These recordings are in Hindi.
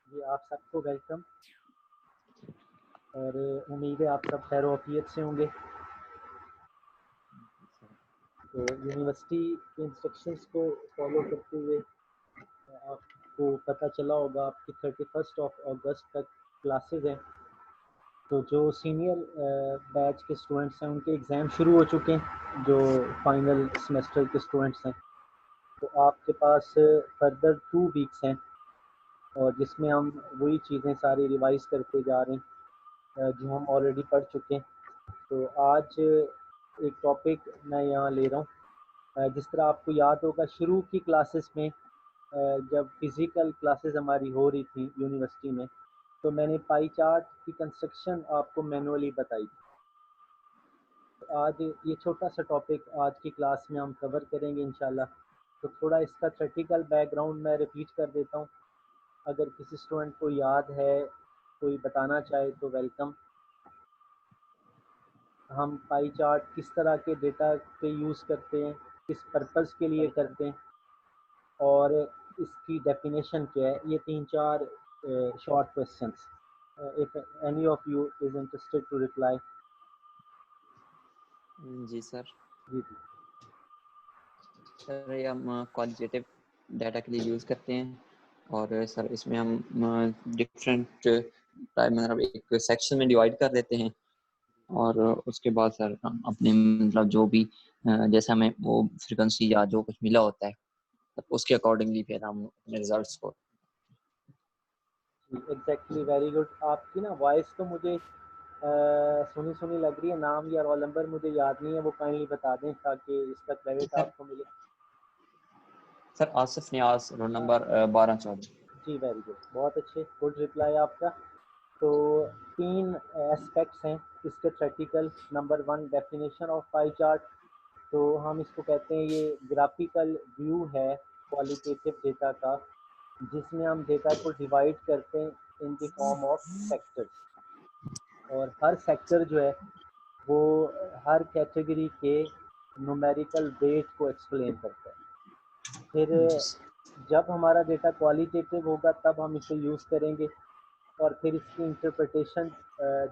जी, आप सबको वेलकम और उम्मीद है आप सब खैर वाफियत से होंगे। तो यूनिवर्सिटी के इंस्ट्रक्शंस को फॉलो करते हुए आपको पता चला होगा आपकी 31 अगस्त तक क्लासेस हैं। तो जो सीनियर बैच के स्टूडेंट्स हैं उनके एग्ज़ाम शुरू हो चुके हैं, जो फाइनल सेमेस्टर के स्टूडेंट्स हैं। तो आपके पास फर्दर 2 वीक्स हैं और जिसमें हम वही चीज़ें सारी रिवाइज करते जा रहे हैं जो हम ऑलरेडी पढ़ चुके हैं। तो आज एक टॉपिक मैं यहाँ ले रहा हूँ। जिस तरह आपको याद होगा शुरू की क्लासेस में जब फिज़िकल क्लासेस हमारी हो रही थी यूनिवर्सिटी में, तो मैंने पाई चार्ट की कंस्ट्रक्शन आपको मैनुअली बताई थी। तो आज ये छोटा सा टॉपिक आज की क्लास में हम कवर करेंगे इंशाल्लाह। तो थोड़ा इसका थ्योरेटिकल बैकग्राउंड मैं रिपीट कर देता हूँ। अगर किसी स्टूडेंट को याद है, कोई बताना चाहे तो वेलकम। हम पाई चार्ट किस तरह के डेटा पे यूज़ करते हैं, किस पर्पस के लिए करते हैं और इसकी डेफिनेशन क्या है। ये 3-4 short questions. If any of you is interested to reply. जी सर। जी जी सर ये हम क्वालिटेटिव डाटा के लिए यूज़ करते हैं और सर इसमें हम डिफरेंट मतलब एक सेक्शन में डिवाइड कर देते हैं और उसके बाद सर हम अपने मतलब जो भी जैसे हमें वो फ्रीक्वेंसी या जो कुछ मिला होता है तो उसके अकॉर्डिंगली फिर हम अपने रिजल्ट्स को एग्जैक्टली, वेरी गुड। आपकी ना वॉइस तो मुझे सुनी सुनी लग रही है। नाम या रोल नंबर मुझे याद नहीं है, वो काइंडली बता दें ताकि इसका क्रेडिट सर आपको मिले। सर आसिफ नियाज रोल नंबर 1214। जी वेरी गुड, बहुत अच्छे, गुड रिप्लाई आपका। तो 3 एस्पेक्ट्स हैं इसके practical. Number 1, definition of pie chart. तो हम इसको कहते हैं ये ग्राफिकल व्यू है क्वालिटेटिव डेटा का, जिसमें हम डेटा को डिवाइड करते हैं in the form of sectors. और हर सेक्टर जो है वो हर कैटेगरी के न्यूमेरिकल वेट को एक्सप्लेन करता है। फिर जी जब हमारा डेटा क्वालिटेटिव होगा तब हम इसे यूज़ करेंगे और फिर इसकी इंटरप्रिटेशन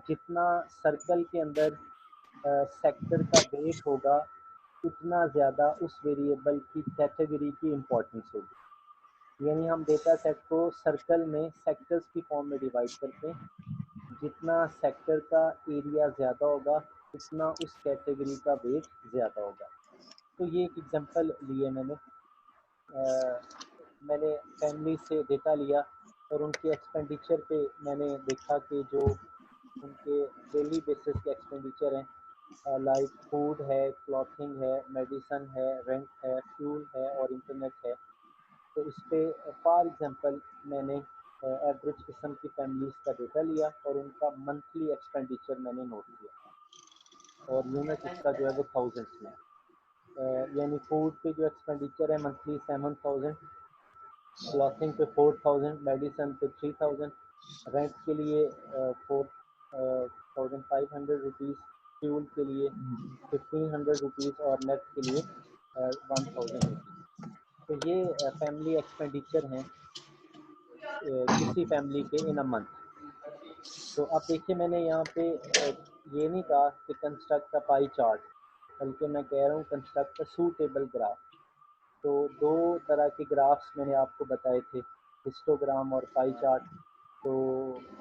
जितना सर्कल के अंदर सेक्टर का वेट होगा उतना ज़्यादा उस वेरिएबल की कैटेगरी की इम्पोर्टेंस होगी। यानी हम डेटा सेट को सर्कल में सेक्टर्स की फॉर्म में डिवाइड करते हैं। जितना सेक्टर का एरिया ज़्यादा होगा उतना उस कैटेगरी का वेट ज़्यादा होगा। तो ये एक एग्जांपल लिए मैंने फैमिली से डेटा लिया और उनके एक्सपेंडिचर पे मैंने देखा कि जो उनके डेली बेसिस के एक्सपेंडिचर हैं, लाइक फूड है, क्लॉथिंग है, मेडिसन है, रेंट है, फ्यूल है और इंटरनेट है। तो इस पे फॉर एग्जांपल मैंने एवरेज किस्म की फैमिलीज़ का डेटा लिया और उनका मंथली एक्सपेंडिचर मैंने नोट किया और यूनिट उसका जो है वो थाउजेंड्स में। यानी फूड पे जो एक्सपेंडिचर है मंथली 7,000, क्लॉथिंग पे 4,000, मेडिसन पे 3,000, रेंट के लिए 4,500 रुपीज़, फ्यूल के लिए 1,500 रुपीज़ और नेट के लिए 1,000 रुपीज़। तो ये फैमिली एक्सपेंडिचर हैं किसी फैमिली के इन अ मंथ। तो अब देखिए मैंने यहाँ पे ये नहीं कहा कि कंस्ट्रक्ट अ पाई चार्ट, बल्कि मैं कह रहा हूँ कंस्ट्रक्ट अ सूटेबल ग्राफ। तो 2 तरह के ग्राफ्स मैंने आपको बताए थे, हिस्टोग्राम और पाई चार्ट। तो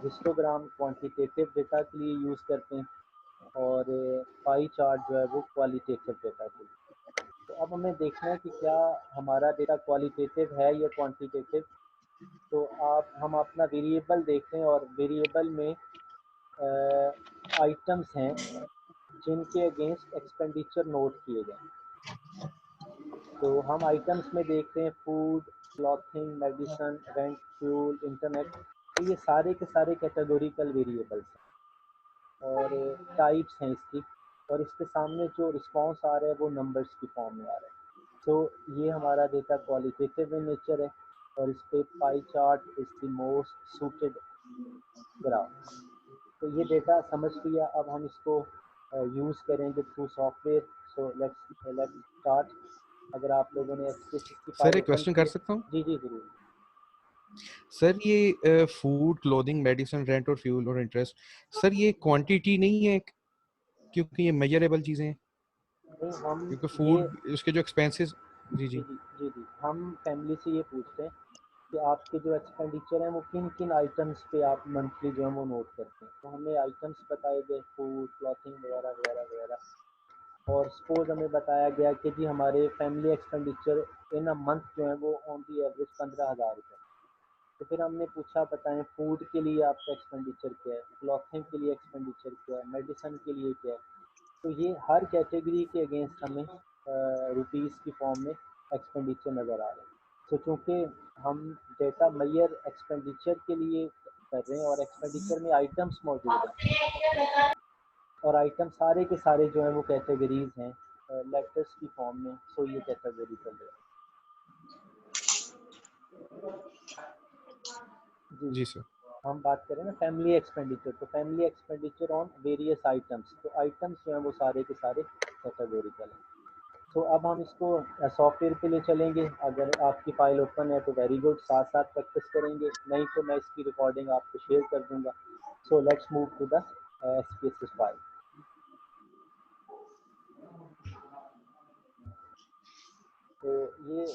हिस्टोग्राम क्वांटिटेटिव डेटा के लिए यूज़ करते हैं और पाई चार्ट जो है वो क्वालिटेटिव डेटा के लिए। तो अब हमें देखना है कि क्या हमारा डेटा क्वालिटेटिव है या क्वांटिटेटिव। तो आप हम अपना वेरिएबल देख रहे हैं और वेरिएबल में आइटम्स हैं जिनके अगेंस्ट एक्सपेंडिचर नोट किए गए। तो हम आइटम्स में देखते हैं food, clothing, medicine, rent, fuel, internet. तो ये सारे के सारे कैटेगोरिकल वेरिएबल्स हैं और टाइप्स हैं इसकी। और इसके सामने जो रिस्पांस आ रहा है वो नंबर्स की फॉर्म में आ रहा है। तो ये हमारा डेटा क्वालिटेटिव इन नेचर है और इस पे pie chart is the most suited graph. तो ये डेटा समझ लिया, अब हम इसको यूज़ करेंगे through software. So let's start. अगर आप लोगों ने सर HK65 एक ओपन क्वेश्चन कर किया। सकता हूँ? जी जी ज़रूर। सर ये फूड, क्लोथिंग, मेडिसिन, रेंट और फ्यूल और इंटरेस्ट, सर ये क्वांटिटी नहीं है क्योंकि ये मेजरेबल चीज़ें हैं, नहीं हम क्योंकि ये फूड उसके जो एक्सपेंसेस। जी जी जी। जी जी जी हम फैमिली से ये पूछते हैं कि आपके जो एक्सपेंडिचर हैं वो किन किन आइटम्स पे आप मंथली जो है वो नोट करते हैं। तो हमें आइटम्स बताए गए फूड, क्लॉथिंग वगैरह वगैरह वगैरह। और सपोज हमें बताया गया कि जी हमारे family expenditure in a month जो है वो ऑन दी एवरेज 15,000 रुपये। तो फिर हमने पूछा बताएं फूड के लिए आपका एक्सपेंडिचर क्या है, क्लॉथिंग के लिए एक्सपेंडिचर क्या है, मेडिसिन के लिए क्या है। तो ये हर कैटेगरी के अगेंस्ट हमें रुपीज़ की फॉर्म में एक्सपेंडिचर नज़र आ रहे हैं। तो चूँकि हम डेटा मैयर एक्सपेंडिचर के लिए कर रहे हैं और एक्सपेंडिचर में आइटम्स मौजूद हैं और आइटम सारे के सारे जो हैं वो कैटेगरीज हैं लेटर्स की फॉर्म में। सो ये कैटेगरी चल रहा है जी। जी सर। हम बात करें ना फैमिली एक्सपेंडिचर, तो family expenditure on various items, तो आइटम्स जो हैं वो सारे के सारे कैटेगोरिकल हैं। तो अब हम इसको सॉफ्टवेयर पे ले चलेंगे। अगर आपकी फ़ाइल ओपन है तो वेरी गुड, साथ साथ प्रैक्टिस करेंगे, नहीं तो मैं इसकी रिकॉर्डिंग आपको शेयर कर दूंगा। So let's move to the SPSS file. तो ये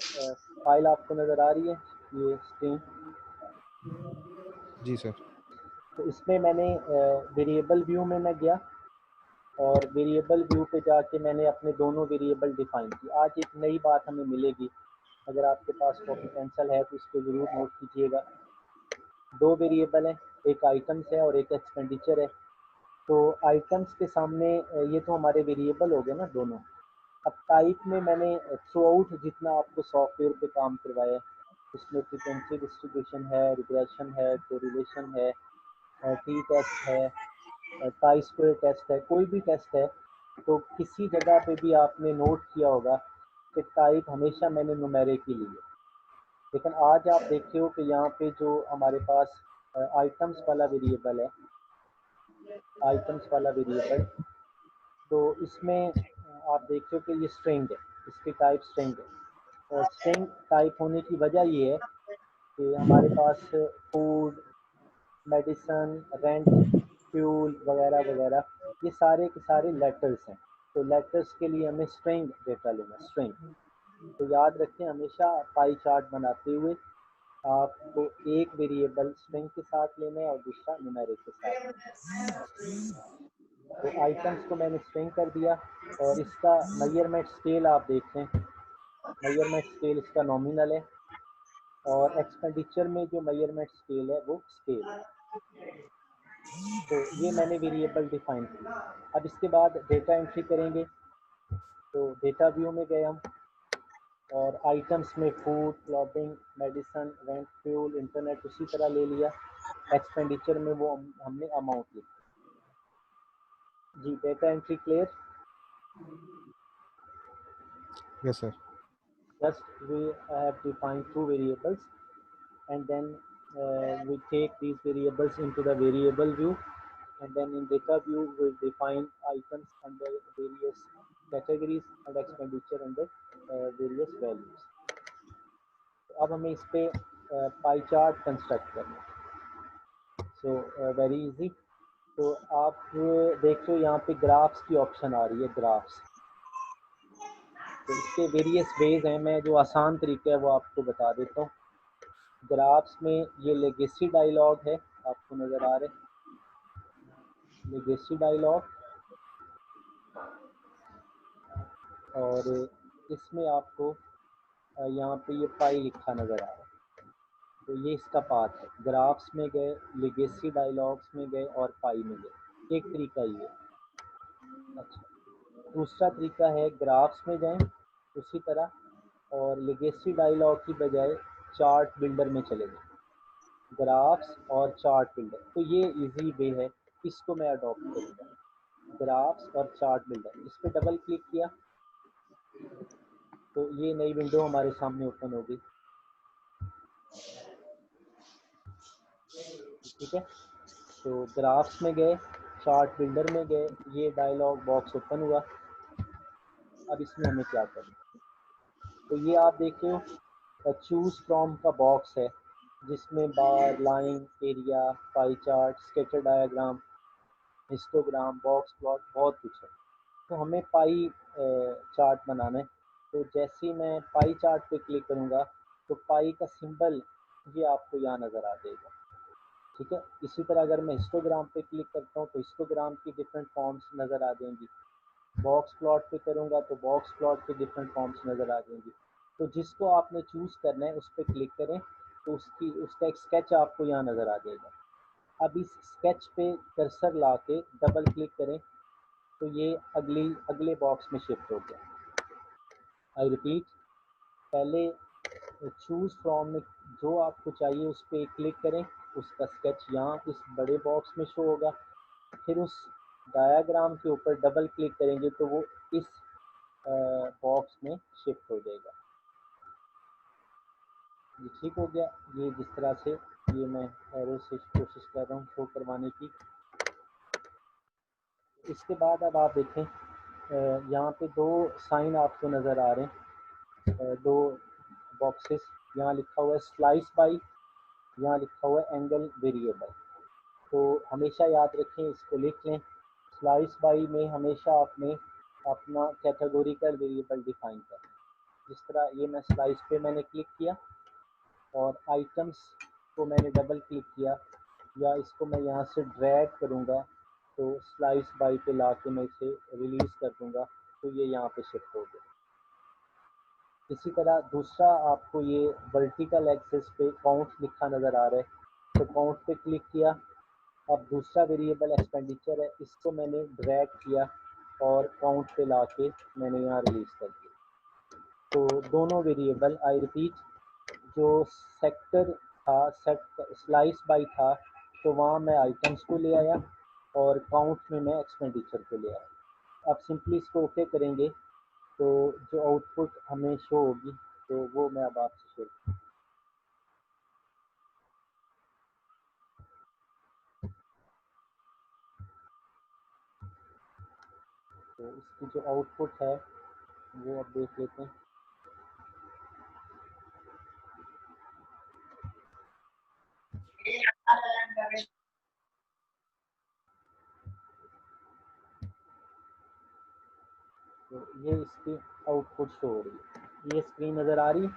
फाइल आपको नज़र आ रही है, ये स्क्रीन। जी सर। तो इसमें मैंने वेरिएबल व्यू में मैं गया और वेरिएबल व्यू पे जाके मैंने अपने दोनों वेरिएबल डिफाइन की। आज एक नई बात हमें मिलेगी, अगर आपके पास कॉपी पेंसिल है तो इस पर ज़रूर नोट कीजिएगा। दो वेरिएबल हैं, एक आइटम्स है और एक एक्सपेंडिचर है। तो आइटम्स के सामने ये तो हमारे वेरिएबल हो गए ना दोनों। अब टाइप में मैंने थ्रू आउट जितना आपको सॉफ्टवेयर पे काम करवाया है उसमें फ्रीक्वेंसी डिस्ट्रीब्यूशन है, रिग्रेशन है, कोरिलेशन है, टी टेस्ट है, टाई स्क्वायर टेस्ट है, कोई भी टेस्ट है। तो किसी जगह पे भी आपने नोट किया होगा कि टाइप हमेशा मैंने न्यूमेरिक ही ली है। लेकिन आज आप देखते हो कि यहाँ पे जो हमारे पास आइटम्स वाला वेरिएबल है, आइटम्स वाला वेरिएबल, तो इसमें आप देखते हो कि ये स्ट्रिंग है, इसकी टाइप स्ट्रिंग है। और स्ट्रिंग टाइप होने की वजह ये है कि हमारे पास फूड, मेडिसन, रेंट, फ्यूल वगैरह वगैरह ये सारे के सारे लेटर्स हैं। तो लेटर्स के लिए हमें स्ट्रिंग डेटा लेना, स्ट्रिंग। तो याद रखें हमेशा पाई चार्ट बनाते हुए आपको एक वेरिएबल स्ट्रिंग के साथ लेना है और दूसरा न्यूमेरिक के साथ लेना है। तो आइटम्स को मैंने स्ट्रिंग कर दिया और इसका मेजरमेंट स्केल आप देख लें, मेजरमेंट स्केल इसका नॉमिनल है और एक्सपेंडिचर में जो मेजरमेंट स्केल है वो स्केल है। तो ये मैंने वेरिएबल डिफाइन किया। अब इसके बाद डेटा एंट्री करेंगे। तो डेटा व्यू में गए हम और आइटम्स में food, clothing, medicine, rent, fuel, internet उसी तरह ले लिया। एक्सपेंडिचर में वो हमने अमाउंट लिखा। जी data entry clear? Yes sir. Just we have defined two variables and then we take these variables into the variable view, and then in data view we define items under various categories and expenditure under various values. तो अब हमें इस पे पाई चार्ट कंस्ट्रक्ट करना है। So very easy. तो आप देखो यहाँ पे ग्राफ्स की ऑप्शन आ रही है, ग्राफ्स। तो इसके वेरियस वेज हैं, मैं जो आसान तरीका है वो आपको बता देता हूँ। ग्राफ्स में ये लेगेसी डायलॉग है, आपको नज़र आ रहे हैं लेगेसी डायलॉग, और इसमें आपको यहाँ पे ये पाई लिखा नज़र आ रहा है। तो ये इसका पाथ है, ग्राफ्स में गए, लेगेसी डायलॉग्स में गए और पाई में गए। एक तरीका ये है। अच्छा, दूसरा तरीका है ग्राफ्स में जाएं उसी तरह और लेगेसी डायलॉग की बजाय चार्ट बिल्डर में चले जाएं, ग्राफ्स और चार्ट बिल्डर। तो ये इजी वे है, इसको मैं अडॉप्ट करूँगा, ग्राफ्स और चार्ट बिल्डर। इस पर डबल क्लिक किया तो ये नई विंडो हमारे सामने ओपन होगी। ठीक है, तो ग्राफ्स में गए, चार्ट बिल्डर में गए, ये डायलॉग बॉक्स ओपन हुआ। अब इसमें हमें क्या करना है, तो ये आप देखिए चूज़ फ्रॉम का बॉक्स है। जिसमें bar, line, area, pie chart, scatter diagram, histogram, box plot, बहुत कुछ है। तो हमें पाई चार्ट बनाना है। तो जैसे ही मैं पाई चार्ट पे क्लिक करूँगा तो पाई का सिंबल ये आपको यहाँ नज़र आ जाएगा, ठीक है। इसी तरह अगर मैं हिस्टोग्राम पे क्लिक करता हूँ तो हिस्टोग्राम की डिफरेंट फॉर्म्स नज़र आ जाएंगी। बॉक्स प्लॉट पे करूँगा तो बॉक्स प्लॉट की डिफरेंट फॉर्म्स नज़र आ जाएंगी। तो जिसको आपने चूज़ करना है उस पर क्लिक करें तो उसका एक स्केच आपको यहाँ नज़र आ जाएगा। अब इस स्केच पे कर्सर ला के डबल क्लिक करें तो ये अगले बॉक्स में शिफ्ट हो गया। आई रिपीट, पहले चूज़ फ्रॉम में जो आपको चाहिए उस पर क्लिक करें, उसका स्केच यहाँ इस बड़े बॉक्स में शो होगा। फिर उस डायाग्राम के ऊपर डबल क्लिक करेंगे तो वो इस बॉक्स में शिफ्ट हो जाएगा। ये ठीक हो गया। ये जिस तरह से ये मैं एरो से कोशिश कर रहा हूँ शो करवाने की। इसके बाद अब आप देखें यहाँ पे दो साइन आपको नज़र आ रहे हैं, दो बॉक्सेस। यहाँ लिखा हुआ है स्लाइस बाई, यहाँ लिखा हुआ है एंगल वेरिएबल। तो हमेशा याद रखें, इसको लिख लें। स्लाइस बाई में हमेशा आपने अपना कैटेगोरिकल वेरिएबल डिफाइन करना। जिस तरह ये मैं स्लाइस पे मैंने क्लिक किया और आइटम्स को मैंने डबल क्लिक किया, या इसको मैं यहाँ से ड्रैग करूँगा तो स्लाइस बाई पे ला के मैं इसे रिलीज़ कर दूँगा तो ये यहाँ पे शिफ्ट हो गया। इसी तरह दूसरा आपको ये वर्टिकल एक्सिस पे काउंट लिखा नज़र आ रहा है, तो काउंट पे क्लिक किया। अब दूसरा वेरिएबल एक्सपेंडिचर है, इसको मैंने ड्रैग किया और काउंट पे ला के मैंने यहाँ रिलीज़ कर दिया। तो दोनों वेरिएबल, आई रिपीट, जो सेक्टर था, स्लाइस बाई था, तो वहाँ मैं आइटम्स को ले आया और काउंट में मैं एक्सपेंडिचर को ले आया। अब सिंपली इसको ओके करेंगे तो जो आउटपुट हमें शो होगी तो वो मैं अब आपसे शेयर। तो इसकी जो आउटपुट है वो अब देख लेते हैं। तो ये इसकी आउटपुट शो हो रही है, ये स्क्रीन नज़र आ रही है।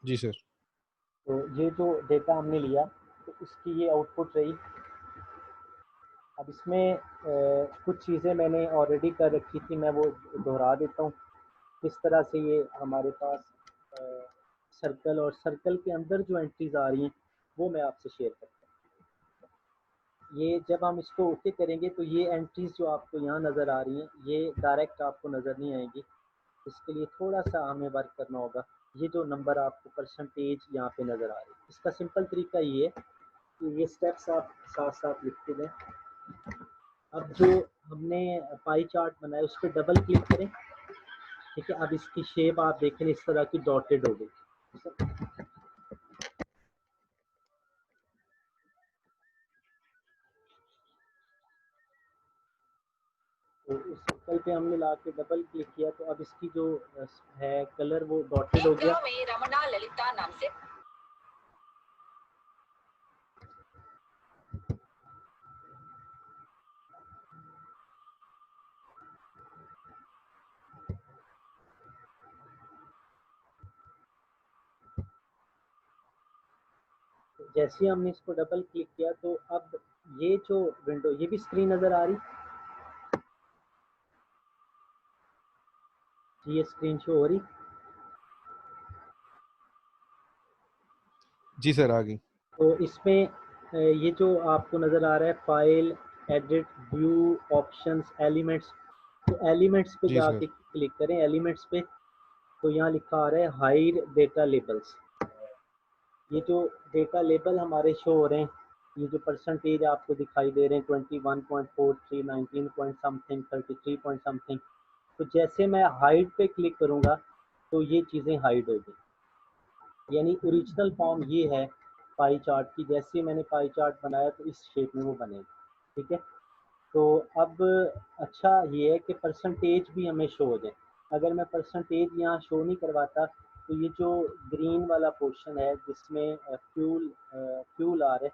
जी सर। तो ये जो डेटा हमने लिया तो इसकी ये आउटपुट रही। अब इसमें कुछ चीज़ें मैंने ऑलरेडी कर रखी थी, मैं वो दोहरा देता हूँ। किस तरह से ये हमारे पास सर्कल और सर्कल के अंदर जो एंट्रीज आ रही हैं वो मैं आपसे शेयर करता हूँ। ये जब हम इसको ओके करेंगे तो ये एंट्रीज जो आपको यहाँ नज़र आ रही हैं ये डायरेक्ट आपको नज़र नहीं आएगी। इसके लिए थोड़ा सा हमें वर्क करना होगा। ये जो नंबर आपको परसेंटेज यहाँ पे नज़र आ रही है, इसका सिंपल तरीका ये है कि ये स्टेप्स आप साथ साथ लिखते जाएं। अब जो हमने पाई चार्ट बनाया उस पर डबल क्लिक करें, ठीक है। अब इसकी शेप आप देखें इस तरह की डॉटेड हो गई। तो उस सर्कल पे हमने ला के डबल क्लिक किया तो अब इसकी जो है कलर वो डॉटेड हो गया। में रमना ललिता नाम से जैसे ही हमने इसको डबल क्लिक किया तो अब ये जो विंडो, ये भी स्क्रीन नज़र आ रही, ये स्क्रीन शो हो रही। जी सर, आ गई। तो इसमें ये जो आपको नज़र आ रहा है file, edit, view, options, elements, तो एलिमेंट्स पे जी सर। जाके क्लिक करें। एलिमेंट्स पे तो यहाँ लिखा आ रहा है हाइड डेटा लेबल्स। ये जो डेटा लेबल हमारे शो हो रहे हैं, ये जो परसेंटेज आपको दिखाई दे रहे हैं 21.43, 19 पॉइंट समथिंग, 33 पॉइंट समथिंग, तो जैसे मैं हाइड पे क्लिक करूँगा तो ये चीज़ें हाइड हो गई। यानी ओरिजिनल फॉर्म ये है पाई चार्ट की। जैसे ही मैंने पाई चार्ट बनाया तो इस शेप में वो बनेगा, ठीक है। तो अब अच्छा ये है कि परसेंटेज भी हमें शो हो जाए। अगर मैं परसेंटेज यहाँ शो नहीं करवाता तो ये जो ग्रीन वाला पोर्शन है जिसमें फ्यूल आ रहा है,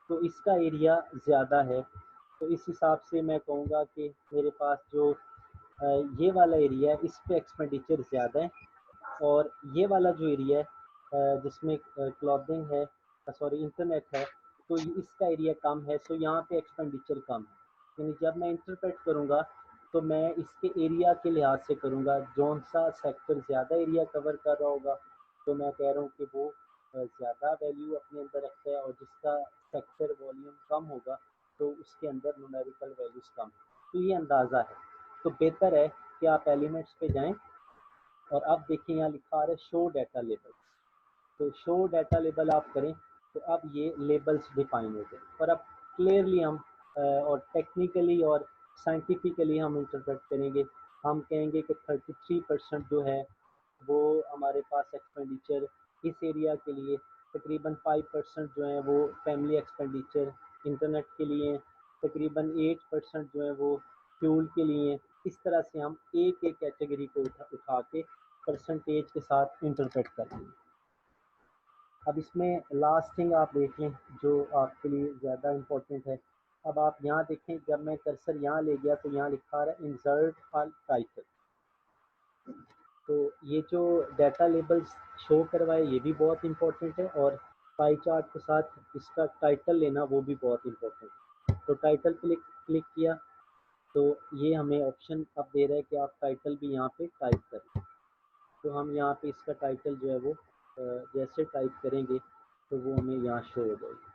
तो इसका एरिया ज़्यादा है। तो इस हिसाब से मैं कहूँगा कि मेरे पास जो ये वाला एरिया है इस पे एक्सपेंडिचर ज़्यादा है, और ये वाला जो एरिया है जिसमें क्लॉथिंग है, सॉरी इंटरनेट है, तो इसका एरिया कम है, सो यहाँ पे एक्सपेंडिचर कम है। यानी जब मैं इंटरप्रेट करूँगा तो मैं इसके एरिया के लिहाज से करूँगा, जौन सा सेक्टर ज़्यादा एरिया कवर कर रहा होगा तो मैं कह रहा हूँ कि वो ज़्यादा वैल्यू अपने अंदर रखता है, और जिसका सेक्टर वॉल्यूम कम होगा तो उसके अंदर न्यूमेरिकल वैल्यूज़ कम। तो ये अंदाज़ा है। तो बेहतर है कि आप एलिमेंट्स पे जाएं, और अब देखिए यहाँ लिखा आ रहा है शो डाटा लेबल। तो शो डाटा लेबल आप करें तो अब ये लेबल्स डिफाइन हो गए, और अब क्लियरली हम और टेक्निकली और साइंटिफिकली हम इंटरप्रेट करेंगे। हम कहेंगे कि 33% जो है वो हमारे पास एक्सपेंडिचर इस एरिया के लिए, तकरीबन 5% जो है वो फैमिली एक्सपेंडिचर इंटरनेट के लिए, तकरीबन 8% जो है वो फ्यूल के लिए। इस तरह से हम एक एक कैटेगरी को उठा के परसेंटेज के साथ इंटरप्रेट करेंगे। अब इसमें लास्ट थिंग आप देख लें जो आपके लिए ज़्यादा इम्पोर्टेंट है। अब आप यहाँ देखें, जब मैं कर्सर यहाँ ले गया तो यहाँ लिखा रहा है इंसर्ट ऑल टाइटल। तो ये जो डाटा लेबल्स शो करवाए ये भी बहुत इम्पोर्टेंट है, और पाई चार्ट के साथ इसका टाइटल लेना वो भी बहुत इम्पोर्टेंट है। तो टाइटल क्लिक किया तो ये हमें ऑप्शन अब दे रहा है कि आप टाइटल भी यहाँ पे टाइप करें। तो हम यहाँ पे इसका टाइटल जो है वो जैसे टाइप करेंगे तो वो हमें यहाँ शो हो जाएगी।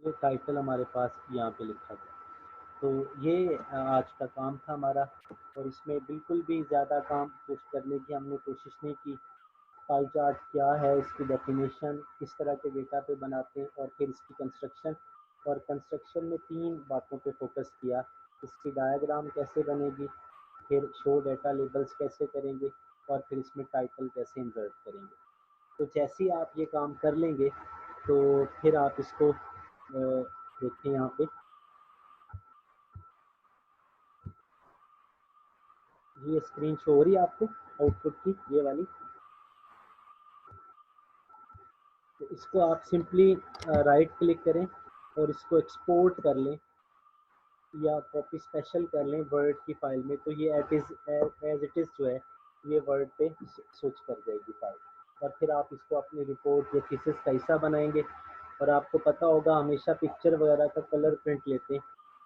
ये टाइटल हमारे पास यहाँ पे लिखा गया। तो ये आज का काम था हमारा, और इसमें बिल्कुल भी ज़्यादा काम कुछ करने की हमने कोशिश नहीं की। पाई चार्ट क्या है, इसकी डेफिनेशन, किस तरह के डेटा पे बनाते हैं, और फिर इसकी कंस्ट्रक्शन। और कंस्ट्रक्शन में 3 बातों पे फोकस किया। इसकी डायग्राम कैसे बनेगी, फिर शो डाटा लेबल्स कैसे करेंगे, और फिर इसमें टाइटल कैसे इंसर्ट करेंगे। तो जैसे ही आप ये काम कर लेंगे तो फिर आप इसको देखिए यहाँ पे ये स्क्रीन शो हो रही है आपको आउटपुट की, ये वाली। तो इसको आप सिंपली राइट क्लिक करें और इसको एक्सपोर्ट कर लें या कॉपी स्पेशल कर लें वर्ड की फाइल में। तो ये एज इट इज़ जो है ये वर्ड पे स्विच कर जाएगी फाइल, और फिर आप इसको अपनी रिपोर्ट या थीसिस का हिस्सा बनाएंगे। और आपको पता होगा हमेशा पिक्चर वगैरह का कलर प्रिंट लेते हैं,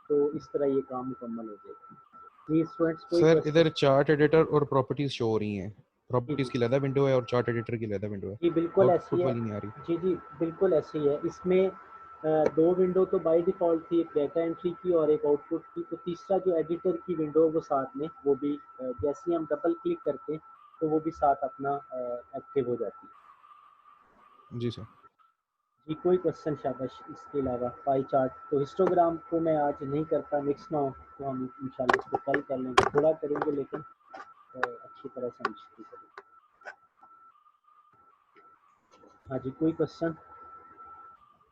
तो इस तरह ये काम मुकम्मल हो जाएगा। जी स्टूडेंट्स, कोई सर क्वेश्चन? इधर चार्ट एडिटर और प्रॉपर्टीज शो हो रही हैं। जी प्रॉपर्टीज की अलग विंडो है और चार्ट एडिटर की अलग विंडो है। जी बिल्कुल ऐसी आउटपुट है। वाली नहीं आ रही। जी जी बिल्कुल ऐसी है। इसमें 2 विंडो तो बाय डिफ़ॉल्ट थी, एक डाटा एंट्री की और एक आउटपुट की। तो तीसरा जो एडिटर की विंडो है वो साथ में, वो भी जैसे ही हम डबल क्लिक करते हैं तो वो भी साथ अपना एक्टिव हो जाती है। जी सर। जी कोई क्वेश्चन शाबाश? इसके अलावा पाई चार्ट तो हिस्टोग्राम को मैं आज नहीं करता, मिक्स ना हो, तो हम इंशाल्लाह इसको कल कर लेंगे, थोड़ा करेंगे लेकिन अच्छी तरह से हम करेंगे। हाँ जी कोई क्वेश्चन?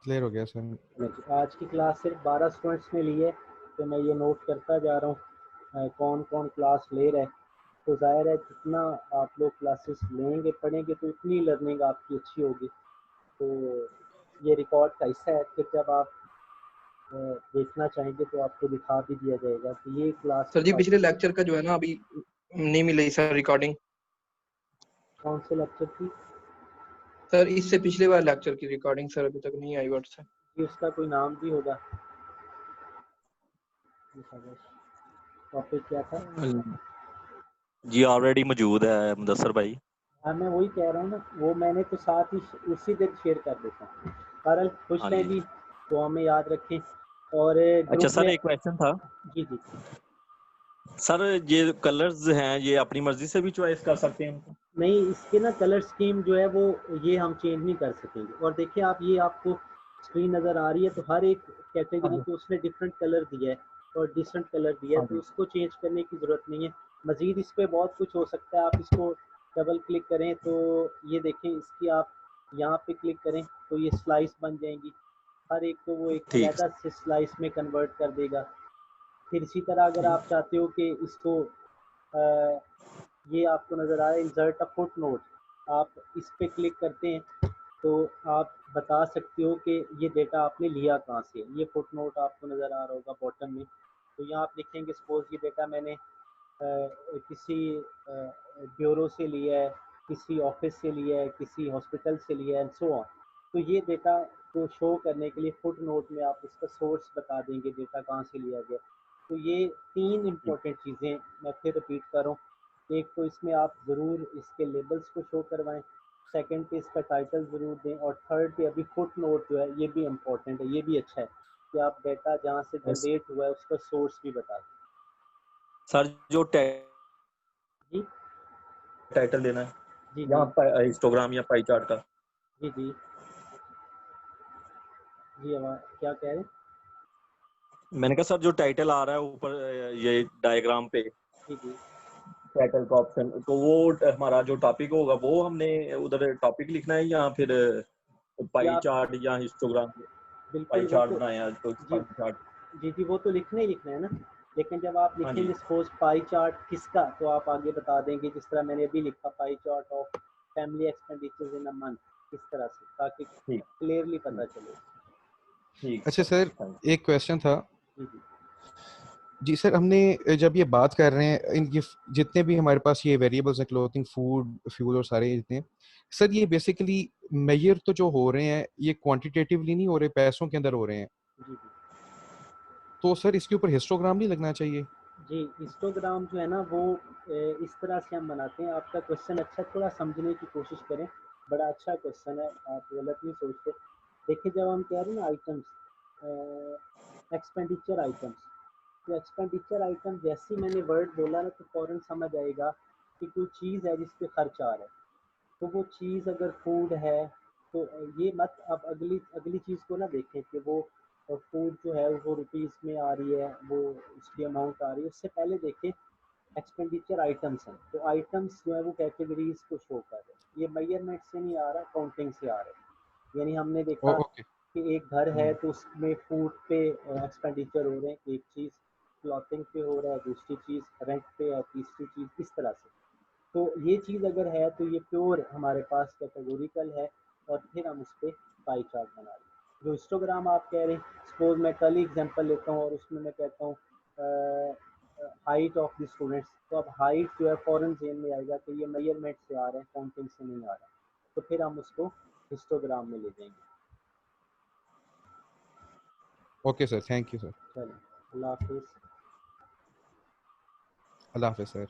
क्लियर हो गया सर। आज की क्लास सिर्फ 12 स्टूडेंट्स ने ली है, तो मैं ये नोट करता जा रहा हूँ कौन कौन क्लास ले रहा है। तो जाहिर है जितना आप लोग क्लासेस लेंगे पढ़ेंगे तो उतनी लर्निंग आपकी अच्छी होगी। तो ये रिकॉर्ड का हिस्सा है, फिर जब आप देखना चाहेंगे तो आपको दिखा भी दिया जाएगा कि ये क्लास सर जी पिछले लेक्चर का जो है ना अभी नहीं मिल रही सर रिकॉर्डिंग। कौन से लेक्चर की? सर इससे पिछले वाले लेक्चर की रिकॉर्डिंग सर अभी तक नहीं आई व्हाट्सएप। जी उसका कोई नाम भी होगा। टॉपिक क्या था? जी ऑलरेडी मौजूद है मुदस्सर भाई। हाँ मैं वही कह रहा हूँ ना, वो मैंने तो साथ ही उसी दिन शेयर कर देता हूँ। बहरहाल खुश हाँ रहें जी। जी, तो हमें याद रखें। और अच्छा ग्रुप सर में एक क्वेश्चन था जी जी सर, ये कलर्स हैं ये अपनी मर्जी से भी चॉइस कर सकते हैं उनको? नहीं, इसके ना कलर स्कीम जो है वो ये हम चेंज नहीं कर सकेंगे। और देखिए आप, ये आपको स्क्रीन नज़र आ रही है, तो हर एक हाँ कैटेगरी जी। को उसने डिफरेंट कलर दिया है और डिफरेंट कलर दिया है, हाँ तो जी। उसको चेंज करने की ज़रूरत नहीं है। मज़ीद इस पर बहुत कुछ हो सकता है। आप इसको डबल क्लिक करें तो ये देखें, इसकी आप यहाँ पे क्लिक करें तो ये स्लाइस बन जाएंगी। हर एक को वो एक ठीक अलहदा से स्लाइस में कन्वर्ट कर देगा। फिर इसी तरह अगर आप चाहते हो कि इसको ये आपको नज़र आ रहा है इंसर्ट अ फुट नोट, आप इस पे क्लिक करते हैं तो आप बता सकते हो कि ये डेटा आपने लिया कहाँ से। ये फुट नोट आपको नज़र आ रहा होगा बॉटम में, तो यहाँ आप लिखेंगे सपोज ये डेटा मैंने किसी ब्यूरो से लिया है, किसी ऑफिस से लिया है, किसी हॉस्पिटल से लिया है एंड सो ऑन। तो ये डेटा को शो करने के लिए फुट नोट में आप इसका सोर्स बता देंगे, डेटा कहाँ से लिया गया। तो ये 3 इम्पोर्टेंट चीज़ें मैं फिर रिपीट कर रहा हूँ। एक तो इसमें आप ज़रूर इसके लेबल्स को शो करवाएं, सेकंड पे इसका टाइटल ज़रूर दें, और थर्ड पे अभी फुट नोट जो है ये भी इम्पोर्टेंट है, ये भी अच्छा है कि आप डेटा जहाँ से जनरेट हुआ है उसका सोर्स भी बता दें। सर जो जी टाइटल देना है जी जी यहाँ हिस्टोग्राम या पाई चार्ट का? जी जी जी आवाज़ क्या कह रहे हैं? मैंने कहा सर जो टाइटल आ रहा है ऊपर ये डायग्राम पे जी जी टाइटल का ऑप्शन, तो वो हमारा जो टॉपिक होगा वो हमने उधर टॉपिक लिखना है या फिर जी पाई आप चार्ट या हिस्टोग्राम? पाई बिल्कुल वो चार्ट तो बनाया तो जी पाई चार्ट। जी जी वो तो लिखना ही लिखना है ना। लेकिन जब आप हाँ जी। लिखेंगे सपोज पाई चार्ट किसका, तो आप आगे बता देंगे जिस तरह मैंने अभी लिखा pie chart of family expenditures in a month, इस तरह से, ताकि ठीक क्लियरली पता ठीक चले। ठीक अच्छा सर, सर, थैंक एक क्वेश्चन था। जी जी जी सर, हमने जब ये बात कर रहे हैं इनकी जितने भी हमारे पास ये वेरिएबल्स हैं, क्लोथिंग, फूड, फ्यूल और सारे जितने, सर ये बेसिकली मेजर तो जो हो रहे हैं ये क्वांटिटेटिवली नहीं हो रहे, पैसों के अंदर हो रहे हैं। जी जी तो सर इसके ऊपर हिस्टोग्राम नहीं लगना चाहिए? जी हिस्टोग्राम जो है ना वो इस तरह से हम बनाते हैं। आपका क्वेश्चन अच्छा, थोड़ा समझने की कोशिश करें। बड़ा अच्छा क्वेश्चन है, आप गलत नहीं सोचते। देखिए जब हम कह रहे हैं ना आइटम्स, एक्सपेंडिचर आइटम्स, तो एक्सपेंडिचर आइटम जैसे ही मैंने वर्ड बोला ना तो फ़ौरन समझ आएगा कि कोई चीज़ है जिस पे खर्च आ रहा है। तो वो चीज़ अगर फूड है तो ये मत अब अगली अगली चीज़ को ना देखें कि वो फूड जो है वो रुपीज़ में आ रही है, वो उसकी अमाउंट आ रही है। उससे पहले देखें एक्सपेंडिचर आइटम्स हैं, तो आइटम्स जो है वो कैटेगरीज को शो कर रहे हैं। ये मेजरमेंट से नहीं आ रहा, काउंटिंग से आ रहा है। यानी हमने देखा ओके। कि एक घर है तो उसमें फूड पे एक्सपेंडिचर हो रहे हैं एक चीज़, क्लॉथिंग पे हो रहा है दूसरी चीज़, रेंट पे है तीसरी चीज़, इस तरह से। तो ये चीज़ अगर है तो ये प्योर हमारे पास कैटेगोरिकल है, और फिर हम उस पर पाई चार्ट बना रहे हैं। जो हिस्टोग्राम आप कह रहे हैं, सपोज मैं कल ही एग्जांपल लेता हूँ और उसमें मैं कहता हूँ हाइट ऑफ द स्टूडेंट्स, तो अब हाइट जो है फ़ौरन जेहन में आएगा कि ये मेजरमेंट से आ रहे हैं, काउंटिंग से नहीं आ रहा, तो फिर हम उसको हिस्टोग्राम में ले जाएंगे। Okay sir, thank you sir. चलो, अल्लाह हाफिज़। अल्लाह हाफिज़ सर।